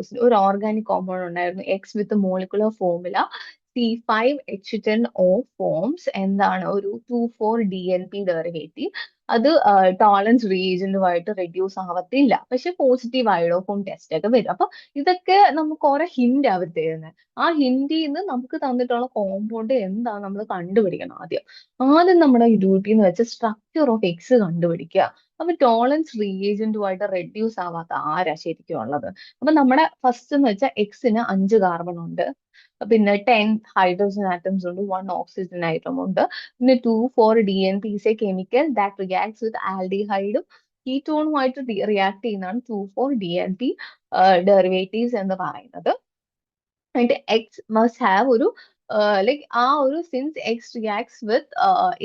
ഡിയോസിന് ഒരു organic compound ഉണ്ടായിരുന്നു X വിത്ത് molecular formula C5H10O forms എന്താണ് ഒരു 2,4-DNP ഡെറിവേറ്റീവ്. അത് ടോളൻസ് റീജിയനുമായിട്ട് റെഡ്യൂസ് ആവത്തില്ല, പക്ഷെ പോസിറ്റീവ് ഐഡോഫോം ടെസ്റ്റ് ഒക്കെ വരും. അപ്പൊ ഇതൊക്കെ നമുക്ക് ഓരോ ഹിന്റ് അവർ തരുന്നത്. ആ ഹിന്റിൽ നിന്ന് നമുക്ക് തന്നിട്ടുള്ള കോമ്പൗണ്ട് എന്താ നമ്മൾ കണ്ടുപിടിക്കണം. ആദ്യം ആദ്യം നമ്മുടെ ഡ്യൂട്ടി എന്ന് വെച്ചാൽ സ്ട്രക്ചർ ഓഫ് എക്സ് കണ്ടുപിടിക്കുക. അപ്പൊ ടോളൻസ് റീജന്റുമായിട്ട് റെഡ്യൂസ് ആവാത്ത ആരാ ശരിക്കും ഉള്ളത്? അപ്പൊ നമ്മുടെ ഫസ്റ്റ് എന്ന് വെച്ചാൽ എക്സിന് 5 കാർബൺ ഉണ്ട്, പിന്നെ 10 ഹൈഡ്രോജൻ ആറ്റംസ് ഉണ്ട്, 1 ഓക്സിജൻ ആറ്റം ഉണ്ട്, പിന്നെ 2,4-DNP is a chemical that reacts with ആൽഡിഹൈഡും കീറ്റോണുമായിട്ട് റിയാക്ട് ചെയ്യുന്നതാണ് 2,4-DNP ഡെറിവേറ്റീവ്സ് എന്ന് പറയുന്നത്. അതിന്റെ എക്സ് മസ്റ്റ് ഹാവ് ഒരു ലൈക്ക് ആ ഒരു since X reacts with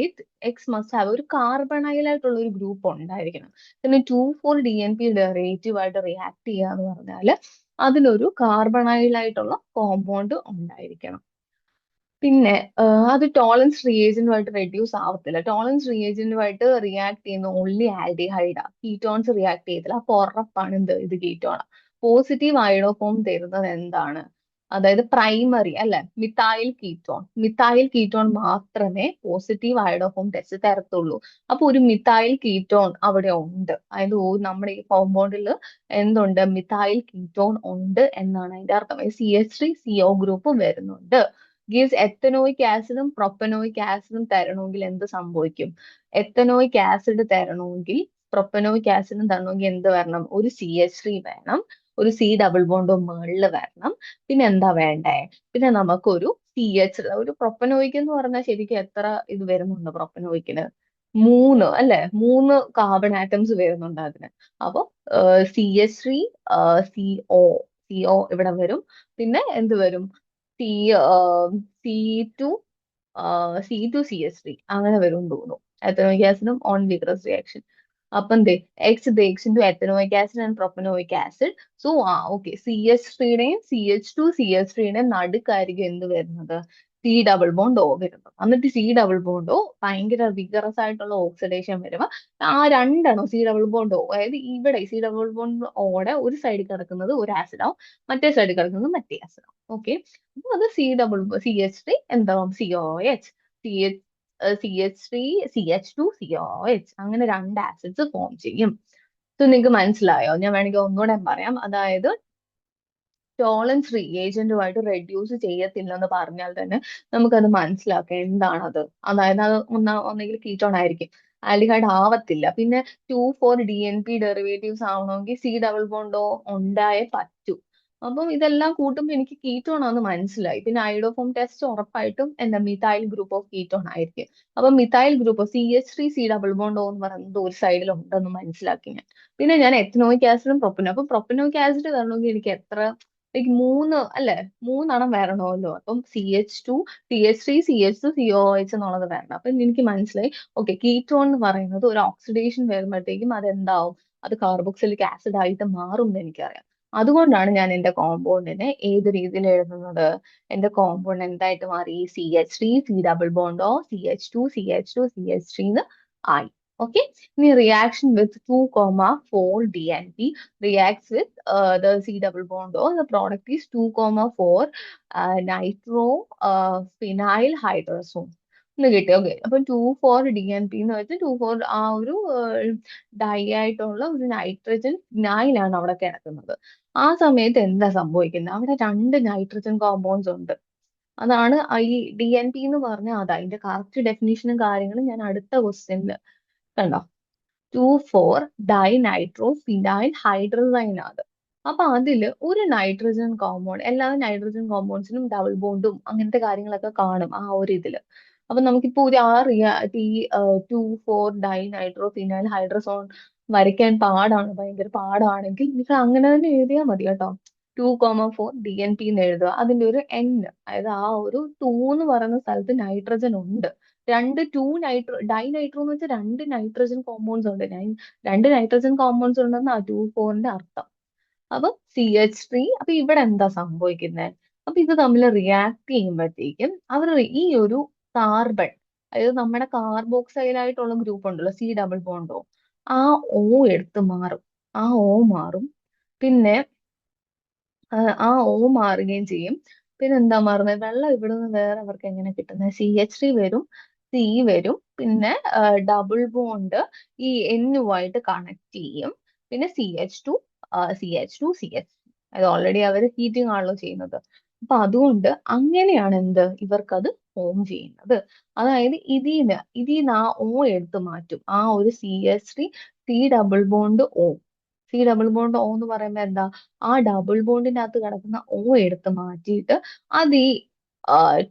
it X must have ഒരു കാർബണൈൽ ആയിട്ടുള്ള ഒരു ഗ്രൂപ്പ് ഉണ്ടായിരിക്കണം. പിന്നെ 2,4-DNP ഡെറിവേറ്റീവ് ആയിട്ട് റിയാക്ട് ചെയ്യുക എന്ന് പറഞ്ഞാൽ അതിലൊരു കാർബണൈൽ ആയിട്ടുള്ള കോമ്പൗണ്ട് ഉണ്ടായിരിക്കണം. പിന്നെ അത് ടോളൻസ് റിയേജന്റുമായിട്ട് റെഡ്യൂസ് ആവത്തില്ല. ടോളൻസ് റിയേജന്റുമായിട്ട് റിയാക്ട് ചെയ്യുന്ന ഓൺലി ആൽഡിഹൈഡാ, കീറ്റോൺസ് റിയാക്ട് ചെയ്യത്തില്ല. അപ്പൊ ഉറപ്പാണ് ഇത് കീറ്റോണാ. പോസിറ്റീവ് ഐഡോഫോം തരുന്നത് എന്താണ്? അതായത് പ്രൈമറി അല്ലെ, മിഥൈൽ കീറ്റോൺ മാത്രമേ പോസിറ്റീവ് ഐഡോഫോം ടെസ്റ്റ് തരത്തുള്ളൂ. അപ്പൊ ഒരു മിഥൈൽ കീറ്റോൺ അവിടെ ഉണ്ട്, അതായത് നമ്മുടെ ഈ കോമ്പൗണ്ടിൽ എന്തുണ്ട്, മിഥൈൽ കീറ്റോൺ ഉണ്ട് എന്നാണ് അതിന്റെ അർത്ഥം. CH3CO ഗ്രൂപ്പ് വരുന്നുണ്ട്. ഗീവ്സ് എത്തനോയിക് ആസിഡും പ്രൊപ്പനോയിക് ആസിഡും തരണമെങ്കിൽ എന്ത് സംഭവിക്കും? എത്തനോയിക് ആസിഡ് തരണമെങ്കിൽ പ്രൊപ്പനോയിക് ആസിഡും തരണമെങ്കിൽ എന്ത് വരണം? ഒരു CH3 വേണം, ഒരു C ഡബിൾ ബോണ്ടും മുകളിൽ വരണം. പിന്നെ എന്താ വേണ്ടേ? പിന്നെ നമുക്കൊരു ഒരു പ്രൊപ്പനോയിക് എന്ന് പറഞ്ഞാൽ ശരിക്കും എത്ര ഇത് വരുന്നുണ്ട് പ്രൊപ്പനോയിക്കിന്? 3 അല്ലെ, 3 കാർബൺ ആറ്റംസ് വരുന്നുണ്ട് അതിന്. അപ്പൊ CH3 CO ഇവിടെ വരും. പിന്നെ എന്ത് വരും? സി സി ടു C2CH3 അങ്ങനെ വരും എന്ന് തോന്നുന്നു. എത്തനോയിക് ആസിഡും ഓൺ വിഗ്രസ് റിയാക്ഷൻ. അപ്പൊ X breaks into ethanoic acid and propanoic acid. So okay, CH3യുടെയും CH2CH3യുടെയും നടുക്കായിരിക്കും എന്ത് വരുന്നത്? C ഡബിൾ ബോണ്ട് O വരുന്നത്. എന്നിട്ട് C ഡബിൾ ബോണ്ട് O ഭയങ്കര വിഗറസ് ആയിട്ടുള്ള ഓക്സിഡേഷൻ വരുമ്പോ ആ രണ്ടെണ്ണം C ഡബിൾ ബോണ്ട് O, അതായത് ഇവിടെ C ഡബിൾ ബോണ്ട് Oയുടെ ഒരു സൈഡിൽ കിടക്കുന്നത് ഒരു ആസിഡ് ആവും, മറ്റേ സൈഡിൽ കിടക്കുന്നത് മറ്റേ ആസിഡ് ആവും. ഓക്കെ, അപ്പൊ അത് CH3 എന്താവും? COH. CH3 CH2COH, അങ്ങനെ രണ്ട് ആസിഡ്സ് ഫോം ചെയ്യും. ഇത് നിങ്ങൾക്ക് മനസ്സിലായോ? ഞാൻ വേണമെങ്കിൽ ഒന്നുകൂടെ പറയാം. അതായത് ടോളൻസ് റിയേജന്റുമായിട്ട് റെഡ്യൂസ് ചെയ്യത്തില്ലെന്ന് പറഞ്ഞാൽ തന്നെ നമുക്കത് മനസ്സിലാക്കാം എന്താണത്. അതായത് അത് ഒന്നെങ്കിൽ കീറ്റോൺ ആയിരിക്കും, ആൽഡിഹൈഡ് ആവത്തില്ല. പിന്നെ 2,4-DNP ഡെറിവേറ്റീവ്സ് ആവണമെങ്കിൽ C ഡബിൾ ബോണ്ട് O ഉണ്ടായേ പറ്റൂ. അപ്പം ഇതെല്ലാം കൂട്ടുമ്പോൾ എനിക്ക് കീറ്റോൺ ആണെന്ന് മനസ്സിലായി. പിന്നെ ഐഡോഫോം ടെസ്റ്റ് ഉറപ്പായിട്ടും എന്താ മിഥൈൽ ഗ്രൂപ്പ് ഓഫ് കീറ്റോൺ ആയിരിക്കും. അപ്പൊ methyl group CH3 C double bond O എന്ന് പറയുന്നത് ഒരു സൈഡിൽ ഉണ്ടെന്ന് മനസ്സിലാക്കി ഞാൻ. പിന്നെ ഞാൻ എത്തനോയിക് ആസിഡും അപ്പൊ പ്രൊപ്പനോയിക് ആസിഡ് തരണമെങ്കിൽ എനിക്ക് എത്ര, ലൈക്ക് 3 അല്ലെ, 3 വരണമല്ലോ. അപ്പം CH3CH2COH എന്നുള്ളത് വരണം. അപ്പൊ എനിക്ക് മനസ്സിലായി, ഓക്കെ, കീറ്റോൺ എന്ന് പറയുന്നത് ഒരു ഓക്സിഡേഷൻ വരുമ്പോഴത്തേക്കും അതെന്താവും? അത് കാർബോക്സിലിക് ആസിഡ് ആയിട്ട് മാറും എന്ന് എനിക്കറിയാം. അതുകൊണ്ടാണ് ഞാൻ എന്റെ കോമ്പൗണ്ടിനെ ഏത് രീതിയിൽ എഴുതുന്നത്? എന്റെ കോമ്പൗണ്ട് എന്തായിട്ട് മാറി? CH3 C double bond O CH2CH2CH3 എന്ന് ആയി. ഓക്കെ, ഇനി reaction with 2,4-DNP reacts with the C double bond O. The product is 2,4 nitro phenyl hydrazone എന്ന് കിട്ടി. ഓക്കെ, അപ്പൊ 2,4-DNP എന്ന് വെച്ചാൽ 2,4 ആ ഒരു ഡൈ ആയിട്ടുള്ള ഒരു നൈട്രജൻ ഫിനൈലാണ് അവിടെ കിടക്കുന്നത്. ആ സമയത്ത് എന്താ സംഭവിക്കുന്നത്? അവിടെ രണ്ട് നൈട്രജൻ കോമ്പൗണ്ട്സ് ഉണ്ട്. അതാണ് ഈ DNP എന്ന് പറഞ്ഞാൽ. അതാ അതിന്റെ കറക്റ്റ് ഡെഫിനിഷനും കാര്യങ്ങളും ഞാൻ അടുത്ത ക്വസ്റ്റ്യനിൽ കണ്ടോ. 2,4-ഡൈനൈട്രോ ഫിനൈൽ ഹൈഡ്രസൈൻ ആണ്. അപ്പൊ അതില് ഒരു നൈട്രജൻ കോമ്പൗണ്ട്, എല്ലാ നൈട്രജൻ കോമ്പൗണ്ട്സിനും ഡബിൾ ബോണ്ടും അങ്ങനത്തെ കാര്യങ്ങളൊക്കെ കാണും ആ ഒരു ഇതില്. അപ്പൊ നമുക്കിപ്പോ ഒരു ഈ 2,4-ഡൈനൈട്രോ ഫിനൈൽ ഹൈഡ്രസോൺ വരയ്ക്കാൻ പാടാണ്, ഭയങ്കര പാടാണെങ്കിൽ നിങ്ങൾക്ക് അങ്ങനെ തന്നെ എഴുതിയാൽ മതി കേട്ടോ. 2,4-DNP എന്ന് എഴുതുക. അതിന്റെ ഒരു N, അതായത് ആ ഒരു 2 എന്ന് പറയുന്ന സ്ഥലത്ത് നൈട്രജൻ ഉണ്ട്. രണ്ട് ഡൈനൈട്രോ എന്ന് വെച്ചാൽ രണ്ട് നൈട്രജൻ കോമ്പൗണ്ട്സ് ഉണ്ട്. രണ്ട് നൈട്രജൻ കോമ്പൗണ്ട്സ് ഉണ്ടെന്ന് ആ 2,4-ന്റെ അർത്ഥം. അപ്പൊ CH3, അപ്പൊ ഇവിടെ എന്താ സംഭവിക്കുന്നത്? അപ്പൊ ഇത് തമ്മിൽ റിയാക്ട് ചെയ്യുമ്പോഴത്തേക്കും അവർ ഈ ഒരു കാർബൺ, അതായത് നമ്മുടെ കാർബോക്സൈൽ ആയിട്ടുള്ള ഗ്രൂപ്പ് ഉണ്ടല്ലോ C ഡബിൾ ബോണ്ട് O, ആ O എടുത്ത് മാറും. ആ O മാറും. പിന്നെ ആ ഓ മാറുകയും ചെയ്യും. പിന്നെ എന്താ മാറുന്നത്? വെള്ളം ഇവിടെ നിന്ന് വേറെ അവർക്ക് എങ്ങനെ കിട്ടുന്നത്? CH3 വരും, സി വരും, പിന്നെ ഡബിൾ ബോണ്ട് ഈ എന്നുമായിട്ട് കണക്ട് ചെയ്യും. പിന്നെ CH2 CH2 അത് ഓൾറെഡി അവർ ഹീറ്റിംഗ് ആണല്ലോ ചെയ്യുന്നത്. അപ്പൊ അതുകൊണ്ട് അങ്ങനെയാണ് എന്ത് ഇവർക്കത് ഫോം ചെയ്യുന്നത്. അതായത് ഇതിന്ന് ആ ഓ എടുത്ത് മാറ്റും. ആ ഒരു CH3 സി ഡബിൾ ബോണ്ട് ഓ എന്ന് പറയുമ്പോൾ എന്താ, ആ ഡബിൾ ബോണ്ടിനകത്ത് കിടക്കുന്ന ഓ എടുത്ത് മാറ്റിയിട്ട് അത് ഈ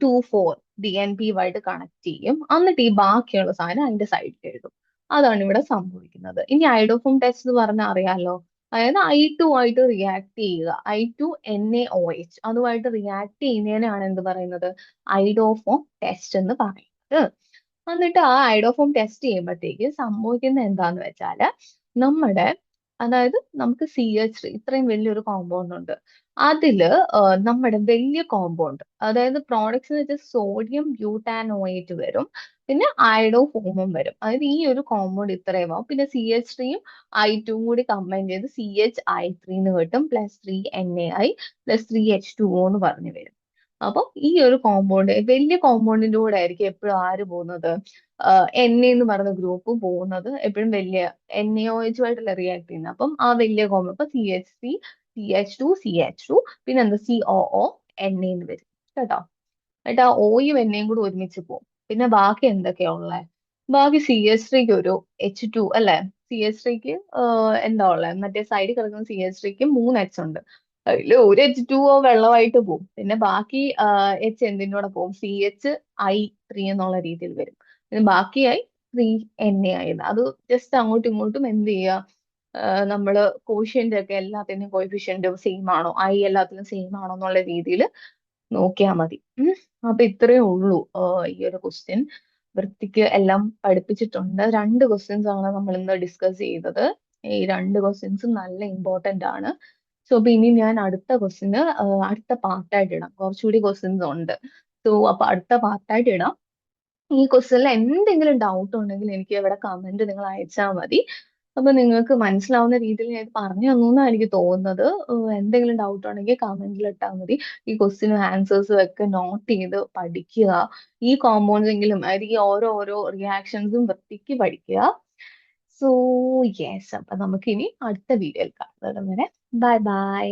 2,4 DNP കണക്ട് ചെയ്യും. എന്നിട്ട് ഈ ബാക്കിയുള്ള സാധനം അതിന്റെ സൈഡിൽ എഴുതും. അതാണ് ഇവിടെ സംഭവിക്കുന്നത്. ഇനി ഐഡോഫോം ടെസ്റ്റ് എന്ന് പറഞ്ഞാൽ അറിയാലോ, അതായത് I2 ആയിട്ട് റിയാക്ട് ചെയ്യുക, I2NaOH അതുമായിട്ട് റിയാക്ട് ചെയ്യുന്നതിനാണ് എന്ത് പറയുന്നത്, ഐഡോഫോം ടെസ്റ്റ് എന്ന് പറയുന്നത്. എന്നിട്ട് ആ ഐഡോഫോം ടെസ്റ്റ് ചെയ്യുമ്പോഴത്തേക്ക് സംഭവിക്കുന്നത് എന്താന്ന് വെച്ചാല്, നമ്മുടെ അതായത് നമുക്ക് CH3 ഇത്രയും വലിയൊരു കോമ്പൗണ്ട് ഉണ്ട്. അതില് നമ്മുടെ വലിയ കോമ്പൗണ്ട്, അതായത് പ്രോഡക്ട്സ് എന്ന് വെച്ചാൽ സോഡിയം ബ്യൂട്ടാനോയേറ്റ് വരും, പിന്നെ അയഡോഫോമും വരും. അതായത് ഈ ഒരു കോമ്പൗണ്ട് ഇത്രയും ആവും. പിന്നെ CH3യും I2 കൂടി കമ്പൈൻ ചെയ്ത് CHI3 എന്ന് കിട്ടും, +3NaI+3H2O എന്ന് പറഞ്ഞു വരും. അപ്പൊ ഈ ഒരു കോമ്പൗണ്ട്, വലിയ കോമ്പൗണ്ടിന്റെ കൂടെ ആയിരിക്കും എപ്പോഴും ആര് പോകുന്നത്, Na എന്ന് പറയുന്ന ഗ്രൂപ്പ് പോകുന്നത് എപ്പോഴും വലിയ NaOH ആയിട്ടല്ല റിയാക്ട് ചെയ്യുന്നത്. അപ്പം ആ വലിയ കോമ്പൗണ്ട് ഇപ്പൊ CH3 CH2 പിന്നെ എന്താ COO Na എന്ന് വരും കേട്ടോ. എന്നിട്ട് ആ ഓയും എണ്ണയും കൂടി ഒരുമിച്ച് പോകും. പിന്നെ ബാക്കി എന്തൊക്കെയാ ഉള്ളത്? ബാക്കി CH3ക്ക് ഒരു H2 അല്ലെ, CH3ക്ക് എന്താ ഉള്ളത്, മറ്റേ സൈഡിൽ കിടക്കുന്ന CH3ക്ക് 3 H ഉണ്ട്. അതില് ഒരു H2O വെള്ളമായിട്ട് പോകും. പിന്നെ ബാക്കി എന്തിന്റെ കൂടെ പോകും, CHI3 എന്നുള്ള രീതിയിൽ വരും. പിന്നെ ബാക്കിയായി 3Na അത് ജസ്റ്റ് അങ്ങോട്ടും ഇങ്ങോട്ടും എന്ത് ചെയ്യുക, നമ്മള് കോഷ്യന്റ് ഒക്കെ എല്ലാത്തിന്റെയും കോയിഫിഷ്യന്റ് സെയിം ആണോ, എല്ലാത്തിലും സെയിം ആണോ എന്നുള്ള രീതിയിൽ നോക്കിയാൽ മതി. അപ്പൊ ഇത്രയേ ഉള്ളൂ ഈ ഒരു ക്വസ്റ്റ്യൻ. വൃത്തിക്ക് എല്ലാം പഠിപ്പിച്ചിട്ടുണ്ട്. 2 ക്വസ്റ്റ്യൻസ് ആണ് നമ്മൾ ഇന്ന് ഡിസ്കസ് ചെയ്തത്. ഈ 2 ക്വസ്റ്റ്യൻസും നല്ല ഇമ്പോർട്ടന്റ് ആണ്. സോ അപ്പൊ ഇനി ഞാൻ അടുത്ത ക്വസ്റ്റ്യന് അടുത്ത പാർട്ടായിട്ട് ഇടാം. കുറച്ചുകൂടി ക്വസ്റ്റ്യൻസ് ഉണ്ട്. സോ അപ്പൊ അടുത്ത പാർട്ടായിട്ട് ഇടാം. ഈ ക്വസ്റ്റ്യനിൽ എന്തെങ്കിലും ഡൗട്ട് ഉണ്ടെങ്കിൽ എനിക്ക് ഇവിടെ കമന്റ് നിങ്ങൾ അയച്ചാൽ മതി. അപ്പൊ നിങ്ങൾക്ക് മനസ്സിലാവുന്ന രീതിയിൽ ഞാൻ ഇത് പറഞ്ഞു തന്നു എന്നാണ് എനിക്ക് തോന്നുന്നത്. എന്തെങ്കിലും ഡൗട്ട് ഉണ്ടെങ്കിൽ കമന്റിൽ ഇട്ടാൽ മതി. ഈ ക്വസ്റ്റ്യനും ആൻസേഴ്സും ഒക്കെ നോട്ട് ചെയ്ത് പഠിക്കുക. ഈ കോമ്പൗണ്ട്സ് എങ്കിലും, അതായത് ഈ ഓരോ റിയാക്ഷൻസും വൃത്തിക്ക് പഠിക്കുക. സോ യെസ്, അപ്പൊ നമുക്ക് ഇനി അടുത്ത വീഡിയോയിൽ കാണാം. വരെ ബൈ ബൈ.